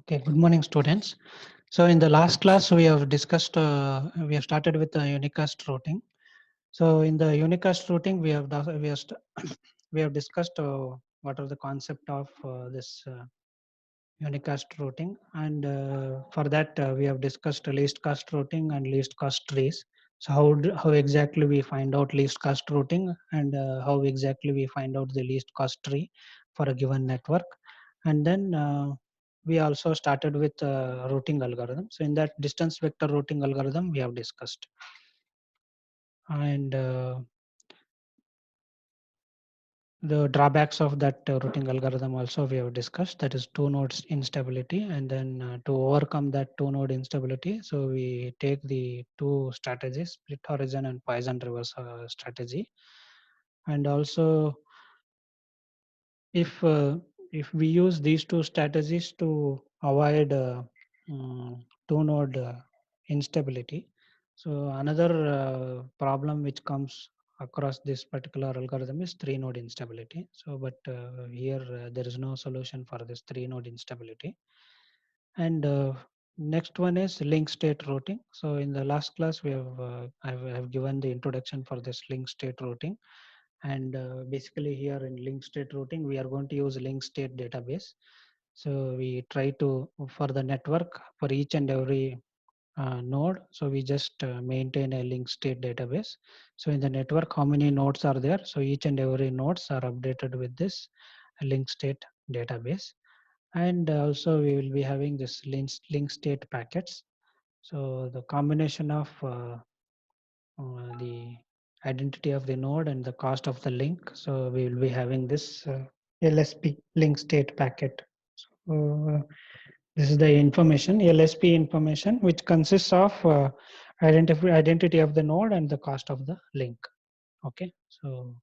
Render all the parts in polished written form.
Okay, good morning, students. So in the last class, we have discussed, we have started with the unicast routing. So in the unicast routing, we have discussed what are the concept of this unicast routing, and for that we have discussed least cost routing and least cost trees. So how exactly we find out least cost routing, and how exactly we find out the least cost tree for a given network, and then we also started with routing algorithm. So in that distance vector routing algorithm we have discussed, and the drawbacks of that routing algorithm also we have discussed, that is two nodes instability, and then to overcome that two node instability, so we take the two strategies, split horizon and Poisson reverse strategy. And also if if we use these two strategies to avoid two node instability, so another problem which comes across this particular algorithm is three node instability. So but here there is no solution for this three node instability. And next one is link state routing. So in the last class we have I have given the introduction for this link state routing. And basically here in link state routing we are going to use link state database. So we try to, for the network, for each and every node, so we just maintain a link state database. So in the network, how many nodes are there, so each and every nodes are updated with this link state database. And also we will be having this link state packets. So the combination of the identity of the node and the cost of the link. So we will be having this LSP, link state packet. So this is the information, LSP information, which consists of identity of the node and the cost of the link. Okay, so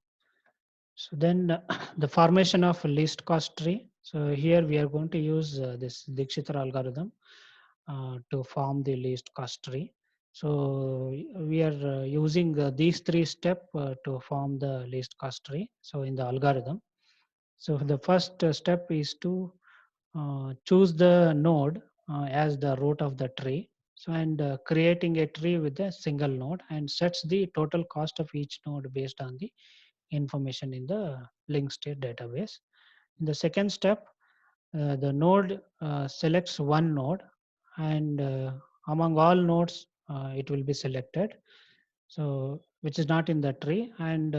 then the formation of least cost tree. So here we are going to use this Dikshitar algorithm to form the least cost tree. So we are using these three steps to form the least cost tree. So in the algorithm, so the first step is to choose the node as the root of the tree. So and creating a tree with a single node and sets the total cost of each node based on the information in the link state database. In the second step, the node selects one node, and among all nodes it will be selected, so which is not in the tree, and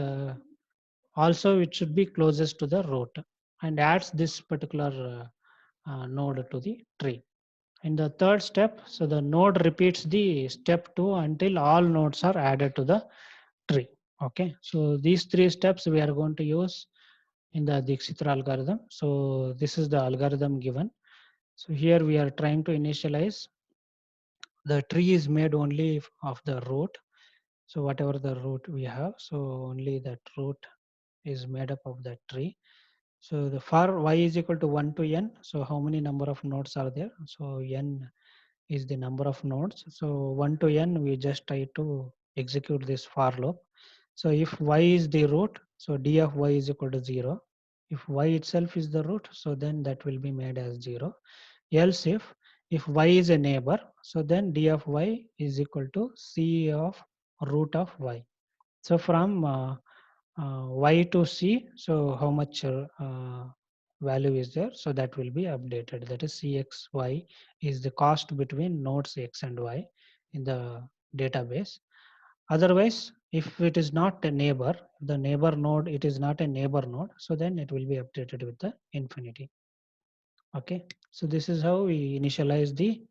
also it should be closest to the root, and adds this particular node to the tree. In the third step, so the node repeats the step 2 until all nodes are added to the tree. Okay, so these three steps we are going to use in the Dikshitar algorithm. So this is the algorithm given. So here we are trying to initialize. The tree is made only of the root. So whatever the root we have, so only that root is made up of that tree. So the for y is equal to 1 to n. So how many number of nodes are there? So n is the number of nodes. So 1 to n, we just try to execute this for loop. So if y is the root, so d of y is equal to 0. If y itself is the root, so then that will be made as 0. Else if y is a neighbor, so then d of y is equal to c of root of y. So from y to c, so how much value is there, so that will be updated, that is cxy is the cost between nodes x and y in the database. Otherwise, if it is not a neighbor, the neighbor node, it is not a neighbor node, so then it will be updated with the infinity. Okay, so this is how we initialize the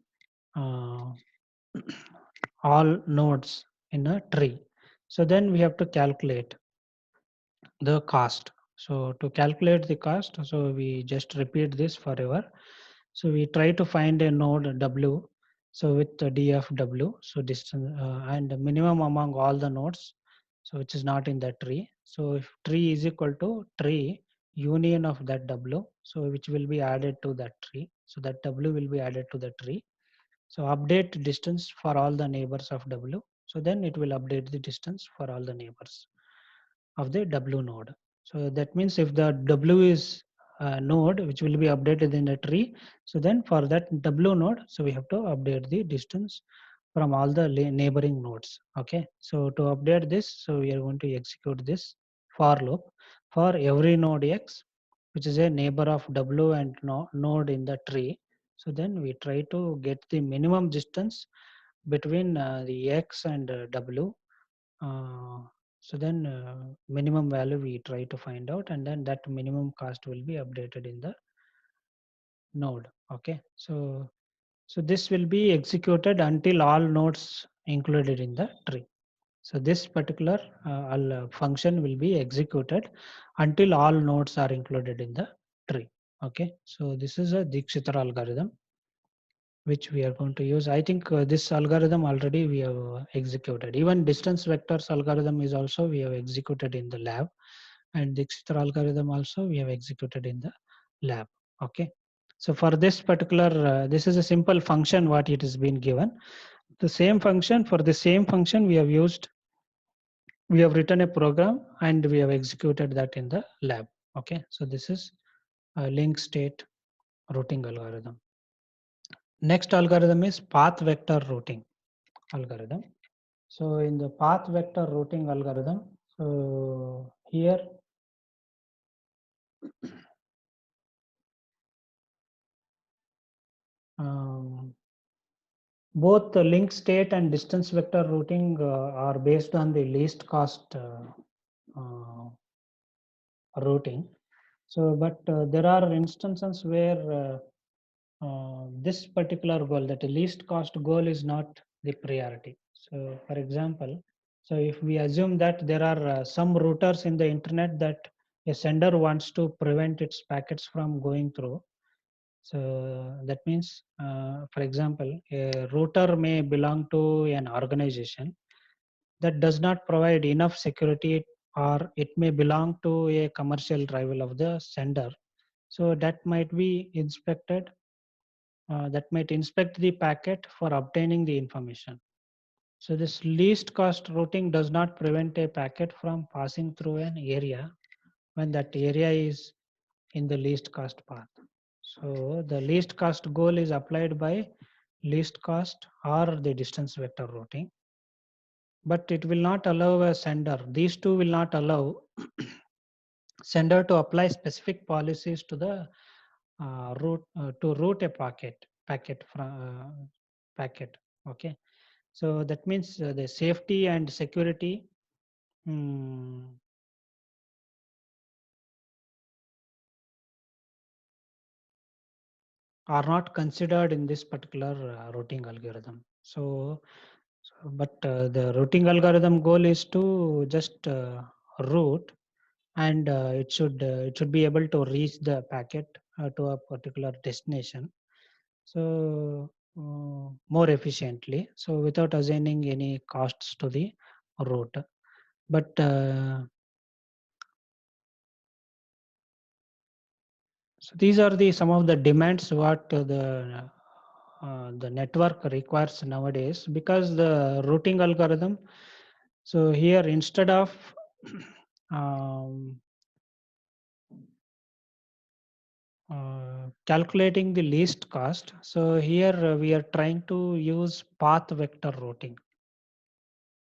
uh, all nodes in a tree. So then we have to calculate the cost. So to calculate the cost, so we just repeat this forever. So we try to find a node W. So with the d of W, so distance and minimum among all the nodes, so which is not in the tree. So if tree is equal to tree union of that W, so which will be added to that tree. So that W will be added to the tree. So update distance for all the neighbors of W. So then it will update the distance for all the neighbors of the W node. So that means if the W is node which will be updated in the tree. So then for that W node, so we have to update the distance from all the neighboring nodes. Okay, so to update this, so we are going to execute this for loop for every node X, which is a neighbor of W and node in the tree. So then we try to get the minimum distance between the X and W. So then minimum value we try to find out, and then that minimum cost will be updated in the node. Okay, so this will be executed until all nodes included in the tree. So this particular function will be executed until all nodes are included in the tree. Okay, so this is a Dikshitar algorithm which we are going to use. I think this algorithm already we have executed. Even distance vectors algorithm is also we have executed in the lab, and Dikshitar algorithm also we have executed in the lab. Okay, so for this particular, this is a simple function what it has been given. The same function, for the same function we have used, we have written a program and we have executed that in the lab. Okay, so this is a link state routing algorithm. Next algorithm is path vector routing algorithm. So in the path vector routing algorithm, so here um, both the link state and distance vector routing are based on the least cost uh, routing. So, but there are instances where this particular goal, that least cost goal, is not the priority. So, for example, so if we assume that there are some routers in the internet that a sender wants to prevent its packets from going through. So that means, for example, a router may belong to an organization that does not provide enough security, or it may belong to a commercial rival of the sender. So that might be inspected, that might inspect the packet for obtaining the information. So this least cost routing does not prevent a packet from passing through an area when that area is in the least cost path. So the least cost goal is applied by least cost or the distance vector routing, but it will not allow a sender. These two will not allow sender to apply specific policies to the route to route a packet from packet. Okay, so that means the safety and security mm, are not considered in this particular routing algorithm. But the routing algorithm goal is to just route, and it should be able to reach the packet to a particular destination. So more efficiently. So without assigning any costs to the route. But so these are the some of the demands what the network requires nowadays, because the routing algorithm. So here instead of um, calculating the least cost, so here we are trying to use path vector routing.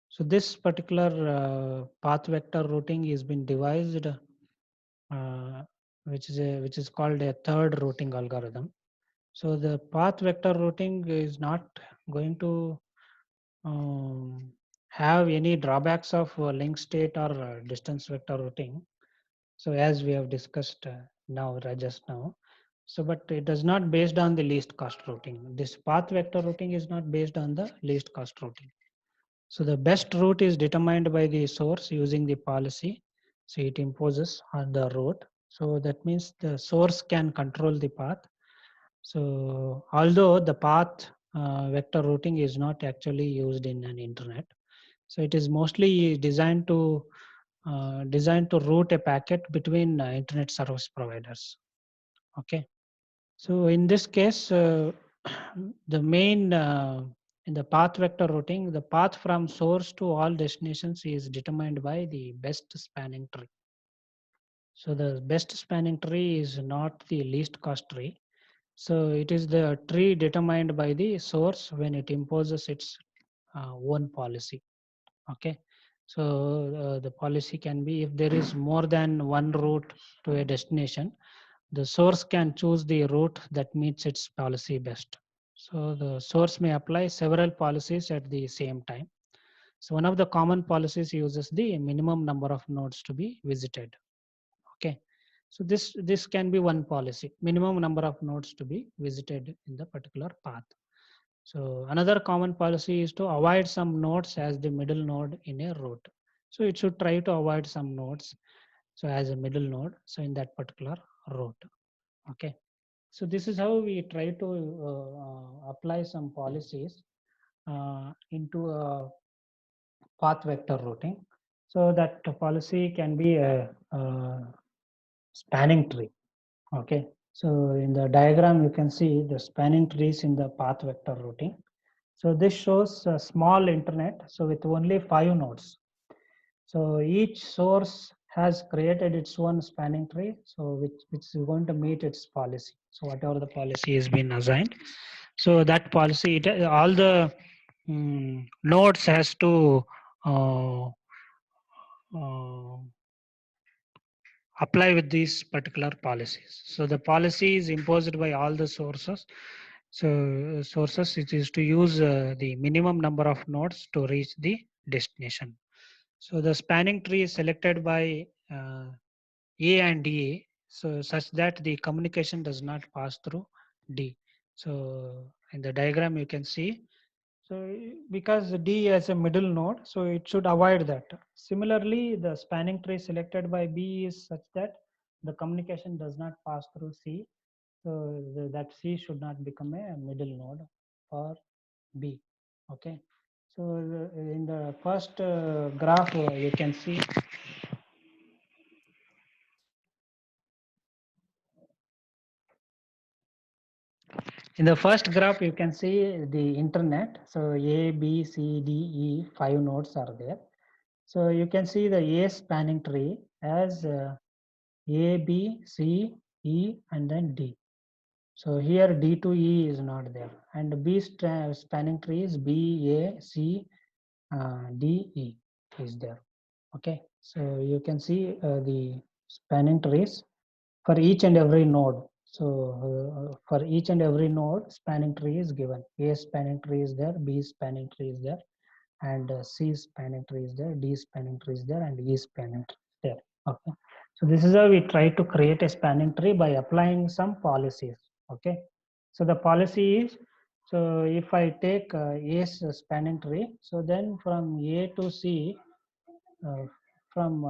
So this particular path vector routing is been devised, which is called a third routing algorithm. So the path vector routing is not going to um, have any drawbacks of link state or distance vector routing. So as we have discussed now, just now. So, but it is not based on the least cost routing. This path vector routing is not based on the least cost routing. So the best route is determined by the source using the policy. So it imposes on the route. So that means the source can control the path. So although the path vector routing is not actually used in an internet, so it is mostly designed to route a packet between internet service providers. Okay. So in this case, the main in the path vector routing, the path from source to all destinations is determined by the best spanning tree. So the best spanning tree is not the least cost tree. So it is the tree determined by the source when it imposes its own policy. Okay. So the policy can be, if there is more than one route to a destination, the source can choose the route that meets its policy best. So the source may apply several policies at the same time. So one of the common policies uses the minimum number of nodes to be visited. Okay. So this can be one policy, minimum number of nodes to be visited in the particular path. So another common policy is to avoid some nodes as the middle node in a route. So it should try to avoid some nodes, so as a middle node, so in that particular route. Okay. So this is how we try to apply some policies into a path vector routing. So that policy can be a spanning tree. Okay. So in the diagram, you can see the spanning trees in the path vector routing. So this shows a small internet. So with only 5 nodes. So each source has created its own spanning tree. So which is going to meet its policy. So whatever the policy has been assigned. So that policy, all the nodes has to uh, uh, apply with these particular policies. So the policy is imposed by all the sources. So sources, it is to use the minimum number of nodes to reach the destination. So the spanning tree is selected by A and D, so such that the communication does not pass through D. So in the diagram you can see, so because D is a middle node, so it should avoid that. Similarly, the spanning tree selected by B is such that the communication does not pass through C. So that C should not become a middle node for B. Okay. So in the first graph, you can see in the first graph, you can see the internet. So A, B, C, D, E, 5 nodes are there. So you can see the A spanning tree as A, B, C, E, and then D. So here D to E is not there. And B spanning tree is B, A, C, D, E is there. Okay. So you can see the spanning trees for each and every node. So for each and every node, spanning tree is given. A spanning tree is there, B spanning tree is there, and C spanning tree is there, D spanning tree is there, and E spanning tree is there. Okay. So this is how we try to create a spanning tree by applying some policies. Okay. So the policy is, so if I take A's spanning tree, so then from A to C, uh, from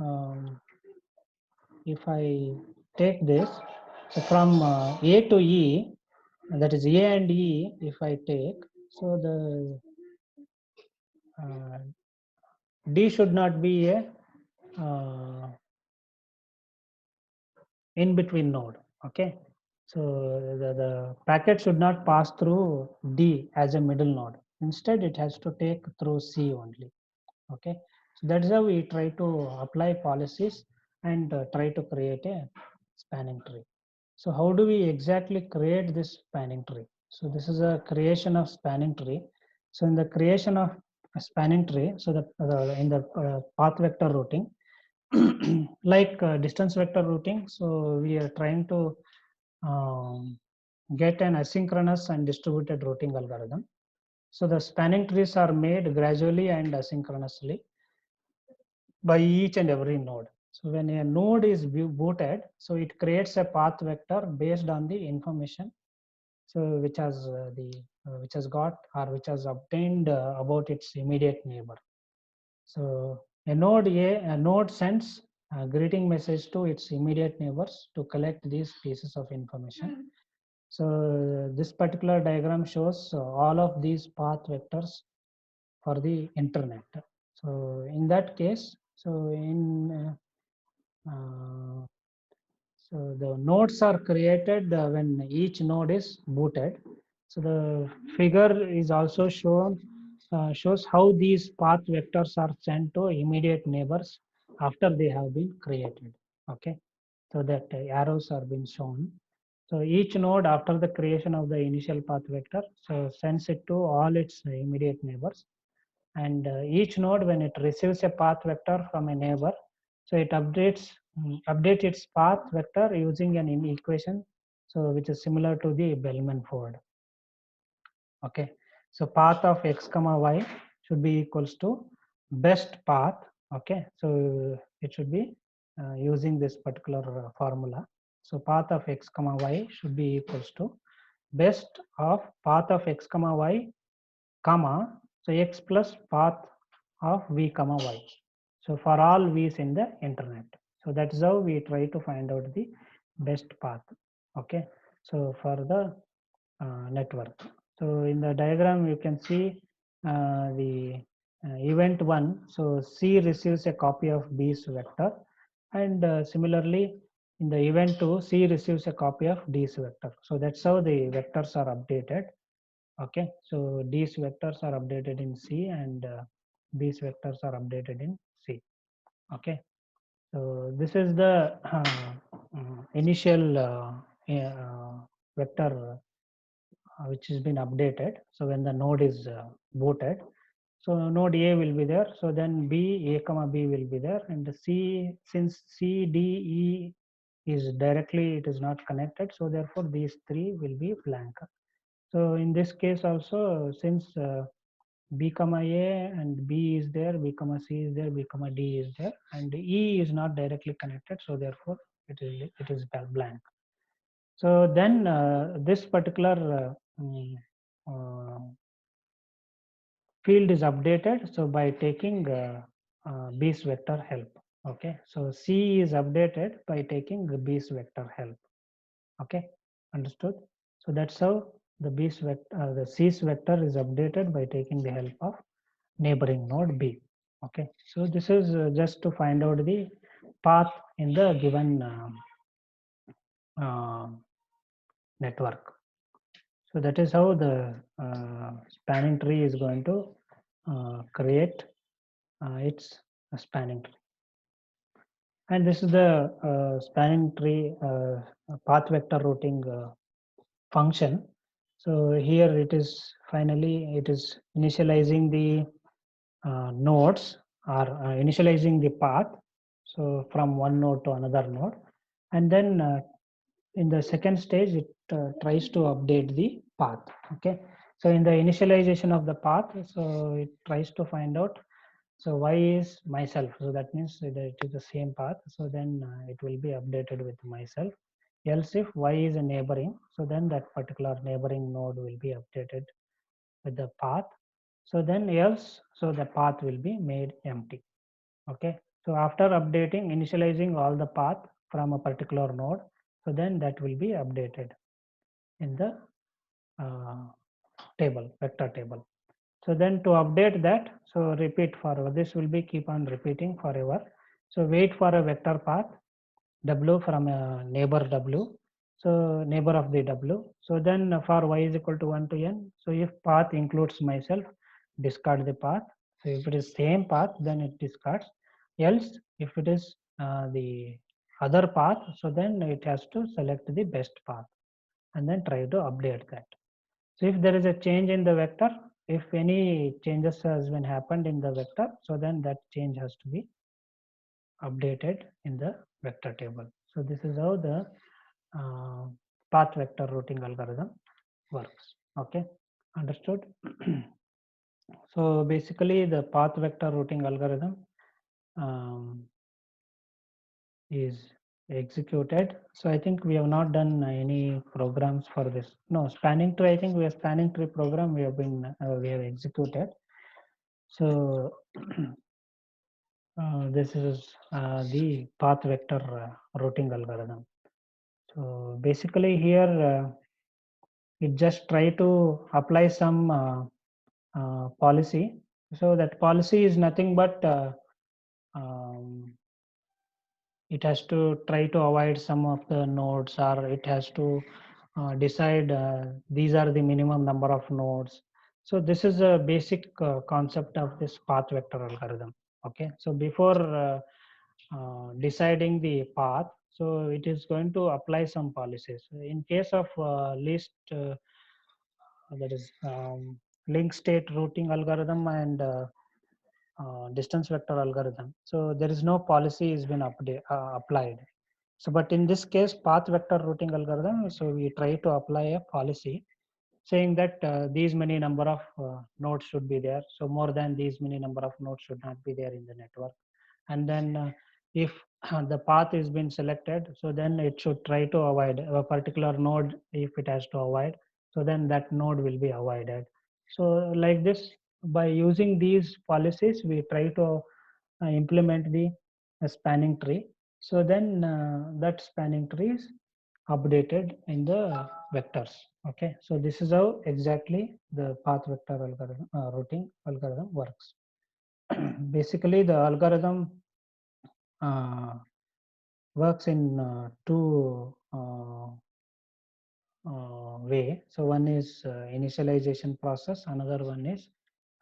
um, if I take this, so from A to E, that is A and E, if I take, so the D should not be a in between node. Okay. So the packet should not pass through D as a middle node. Instead, it has to take through C only. Okay. So that's how we try to apply policies and try to create a spanning tree. So how do we exactly create this spanning tree? So this is a creation of spanning tree. So in the creation of a spanning tree, so in the path vector routing, like distance vector routing, so we are trying to get an asynchronous and distributed routing algorithm. So the spanning trees are made gradually and asynchronously by each and every node. So when a node is booted, so it creates a path vector based on the information, so which has got or which has obtained about its immediate neighbor. So a node sends a greeting message to its immediate neighbors to collect these pieces of information. So this particular diagram shows all of these path vectors for the internet. So in that case, so in so the nodes are created when each node is booted. So the figure is also shown shows how these path vectors are sent to immediate neighbors after they have been created. Okay, so that arrows are being shown. So each node after the creation of the initial path vector, so sends it to all its immediate neighbors. And each node, when it receives a path vector from a neighbor, so it updates its path vector using an equation, so which is similar to the Bellman-Ford. Okay, so path of x comma y should be equals to best path. Okay, so it should be using this particular formula. So path of x comma y should be equals to best of path of x comma y comma, so x plus path of v comma y. So for all v's in the internet. So that's how we try to find out the best path. Okay, so for the network. So in the diagram you can see the event 1. So C receives a copy of B's vector, and similarly in the event 2, C receives a copy of D's vector. So that's how the vectors are updated. Okay, so these vectors are updated in C, and these vectors are updated in C. Okay, so this is the initial vector which has been updated. So when the node is booted, so node A will be there. So then B, A comma B will be there, and C, since C, D, E is directly, it is not connected. So therefore these three will be blank. So in this case also, since B comma A and B is there, B comma C is there, B comma D is there, and E is not directly connected. So therefore it is blank. So then this particular field is updated. So by taking B's vector help. Okay. So C is updated by taking the B's vector help. Okay. Understood? So that's how the the C's vector is updated by taking the help of neighboring node B. Okay. So this is just to find out the path in the given network. So that is how the spanning tree is going to create its spanning tree. And this is the spanning tree path vector routing function. So here it is finally, it is initializing the nodes, or initializing the path. So from one node to another node. And then in the second stage, it tries to update the path. Okay. So in the initialization of the path, so it tries to find out, so y is myself. So that means that it is the same path. So then it will be updated with myself. Else if y is a neighboring, so then that particular neighboring node will be updated with the path. So then else, so the path will be made empty. Okay. So after updating, initializing all the path from a particular node, so then that will be updated in the table, vector table. So then to update that, so repeat forever. This will be keep on repeating forever. So wait for a vector path W from a neighbor W. So neighbor of the W. So then for y is equal to 1 to n. So if path includes myself, discard the path. So if it is same path, then it discards. Else, if it is the other path, so then it has to select the best path and then try to update that. So if there is a change in the vector, if any changes has been happened in the vector, so then that change has to be updated in the vector table. So this is how the path vector routing algorithm works. Okay, understood? So basically the path vector routing algorithm is executed. So I think we have not done any programs for this. No, spanning tree, I think we have spanning tree program we have executed. So this is the path vector routing algorithm. So basically here it just try to apply some policy. So that policy is nothing but um, it has to try to avoid some of the nodes, or it has to decide these are the minimum number of nodes. So this is a basic concept of this path vector algorithm. Okay, so before deciding the path, so it is going to apply some policies. In case of least, that is link state routing algorithm and distance vector algorithm. So there is no policy has been applied. So, but in this case, path vector routing algorithm, so we try to apply a policy saying that these many number of nodes should be there. So more than these many number of nodes should not be there in the network. And then if the path is been selected, so then it should try to avoid a particular node if it has to avoid. So then that node will be avoided. So like this, by using these policies, we try to implement the spanning tree. So then that spanning tree is updated in the vectors. Okay, so this is how exactly the path vector algorithm routing algorithm works. Basically, the algorithm works in two way. So one is initialization process, another one is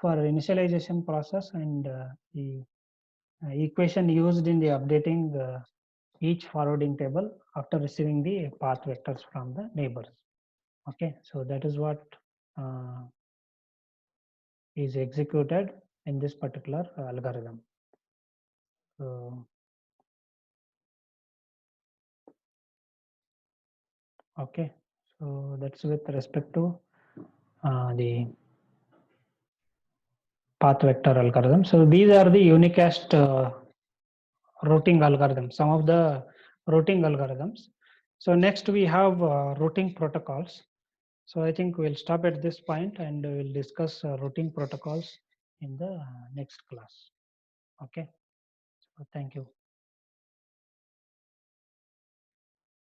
for initialization process, and the equation used in the updating each forwarding table after receiving the path vectors from the neighbors. Okay, so that is what uh, is executed in this particular algorithm. So, okay, so that's with respect to the path vector algorithm. So these are the unicast routing algorithms, some of the routing algorithms. So next we have routing protocols. So I think we'll stop at this point and we'll discuss routing protocols in the next class. Okay, so thank you.